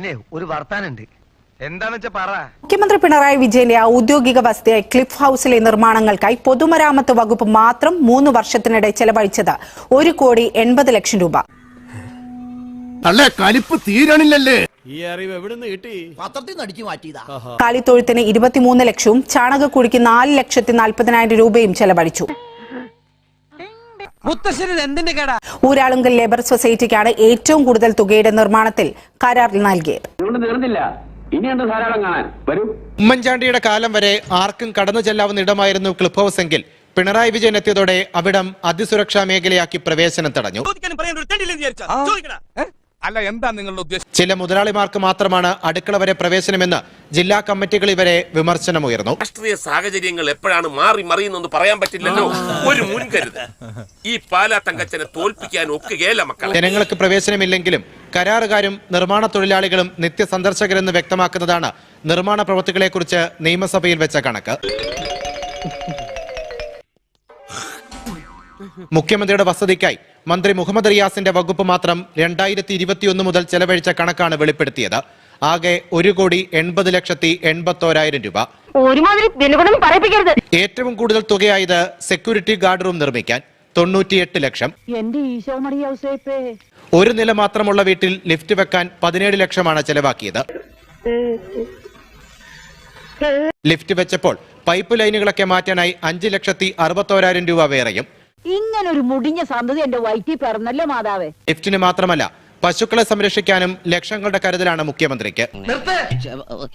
പിന്നെ ഒരു വർത്താനുണ്ട്. എന്താന്ന് വെച്ചാ പറ. മുഖ്യമന്ത്രി പിണറായി വിജയന്റെ ഔദ്യോഗിക വസതിയായ ക്ലിഫ് ഹൌസിലെ നിർമ്മാണങ്ങൾക്കായി പൊതുമരാമത്ത് വകുപ്പ് മാത്രം 3 വർഷത്തിനിടെ ചെലവഴിച്ചത് 1,80,00,000 രൂപ. ഈ അറിവ് എവിടുന്ന് കിട്ടി? പത്രത്തിൽ നിന്ന് അടിച്ചു മാറ്റിയതാ. കാലിത്തൊഴുത്തിന് 23 ലക്ഷവും ചാണകക്കുഴിക്ക് 4,40,000 രൂപയും ചെലവഴിച്ചു. ഊരാളുങ്കൽ ലേബർ സൊസൈറ്റിക്കാണ് ഏറ്റവും കൂടുതൽ തുകയുടെ നിർമ്മാണത്തിൽ കരാർ നൽകിയത്. ഇനിയുണ്ട് ധാരാളം കാണാൻ. വരൂ. ഉമ്മൻചാണ്ടിയുടെ കാലം വരെ ആർക്കും കടന്നു ചെല്ലാവുന്ന ഇടമായിരുന്നു ക്ലിഫ് ഹൌസ് എങ്കിൽ പിണറായി വിജയൻ എത്തിയതോടെ അവിടം അതിസുരക്ഷാ മേഖലയാക്കി പ്രവേശനം തടഞ്ഞു. അല്ല, എന്താ നിങ്ങളുടെ ഉദ്ദേശം? ചില മുതലാളിമാർക്ക് മാത്രമാണ് അടുക്കള വരെ പ്രവേശനമെന്ന് ജില്ലാ കമ്മിറ്റികൾ വരെ വിമർശനമുയർന്നു. രാഷ്ട്രീയ സാഹചര്യങ്ങൾ എപ്പോഴാണ് മാറി മറിയുന്നെന്ന് പറയാൻ പറ്റില്ലല്ലോ. ഒരു മുൻകരുതൽ. ഈ പാലാ തങ്കച്ചനെ തോൽപ്പിക്കാൻ ഒക്കുകയല്ല മക്കളെ. ജനങ്ങൾക്ക് പ്രവേശനമില്ലെങ്കിലും കരാറുകാരും നിർമ്മാണ തൊഴിലാളികളും നിത്യസന്ദർശകരെന്ന് വ്യക്തമാക്കുന്നതാണ് നിർമ്മാണ പ്രവൃത്തികളെക്കുറിച്ച് നിയമസഭയിൽ വെച്ച കണക്ക്. മുഖ്യമന്ത്രിയുടെ വസതിക്കായി മന്ത്രി മുഹമ്മദ് റിയാസിന്റെ വകുപ്പ് മാത്രം 2021 മുതൽ ചെലവഴിച്ച കണക്കാണ് വെളിപ്പെടുത്തിയത്. ആകെ 1,80,81,000 രൂപ. ഏറ്റവും കൂടുതൽ തുകയായത് സെക്യൂരിറ്റി ഗാർഡ് റൂം നിർമ്മിക്കാൻ 98 ലക്ഷം. ഒരു നില മാത്രമുള്ള വീട്ടിൽ ലിഫ്റ്റ് വെക്കാൻ 17 ലക്ഷമാണ് ചെലവാക്കിയത്. ലിഫ്റ്റ് വെച്ചപ്പോൾ പൈപ്പ് ലൈനുകളൊക്കെ മാറ്റാനായി 5,61,000 രൂപ വേറെയും. ഇങ്ങനൊരു മുടിഞ്ഞ സന്തതി എന്റെ വയറ്റിൽ പിറന്നല്ലോ മാതാവേ. ലിഫ്റ്റിന് മാത്രമല്ല, പശുക്കളെ സംരക്ഷിക്കാനും ലക്ഷങ്ങളുടെ കരുതലാണ് മുഖ്യമന്ത്രിക്ക്.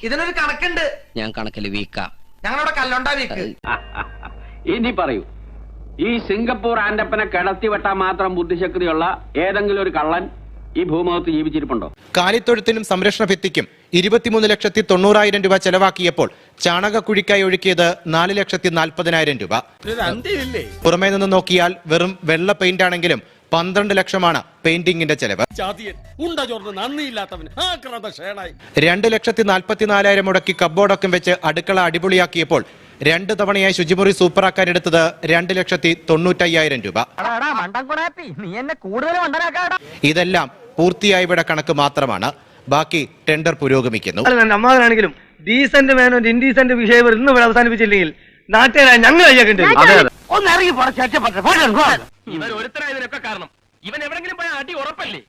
ഇതിനൊരു കണക്കുണ്ട്. ഞാൻ കണക്കിൽ വീക്കാം. ഞങ്ങളുടെ കല്ലുണ്ടാ വീക്ക്. ഇനി പറയൂ, ഈ സിംഗപ്പൂർ ആൻഡപ്പനെ കിടത്തി വെട്ടാൻ മാത്രം ബുദ്ധിശക്തിയുള്ള ഏതെങ്കിലും ഒരു കള്ളൻ ഈ ഭൂമുഖത്ത് ജീവിച്ചിരിപ്പുണ്ടോ? കാലിത്തൊഴുത്തിനും സംരക്ഷണ ഭിത്തിക്കും 23,90,000 രൂപ ചെലവാക്കിയപ്പോൾ ചാണകക്കുഴിക്കായി ഒഴുക്കിയത് 4,40,000 രൂപ. പുറമേ നിന്ന് നോക്കിയാൽ വെറും വെള്ള പെയിന്റ് ആണെങ്കിലും 12 ലക്ഷമാണ് പെയിന്റിംഗിന്റെ ചെലവ്. 2,40,000 മുടക്കി കബ്ബോർഡൊക്കെ വെച്ച് അടുക്കള അടിപൊളിയാക്കിയപ്പോൾ 2 തവണയായി ശുചിമുറി സൂപ്പറാക്കാൻ എടുത്തത് 2,95,000 രൂപ. ഇതെല്ലാം പൂർത്തിയായവയുടെ കണക്ക് മാത്രമാണ്. ബാക്കി ടെൻഡർ പുരോഗമിക്കുന്നു. നമ്മളാണെങ്കിലും ഡീസന്റ് മാനോ ഇൻഡീസന്റ് വിഷയം ഇന്ന് അവസാനിപ്പിച്ചില്ലെങ്കിൽ നാട്ടുകാരായ ഞങ്ങൾ ഇവൻ ഒരുത്തരായതിനൊക്കെ കാരണം ഇവൻ എവിടെങ്കിലും പോയ അടി ഉറപ്പല്ലേ.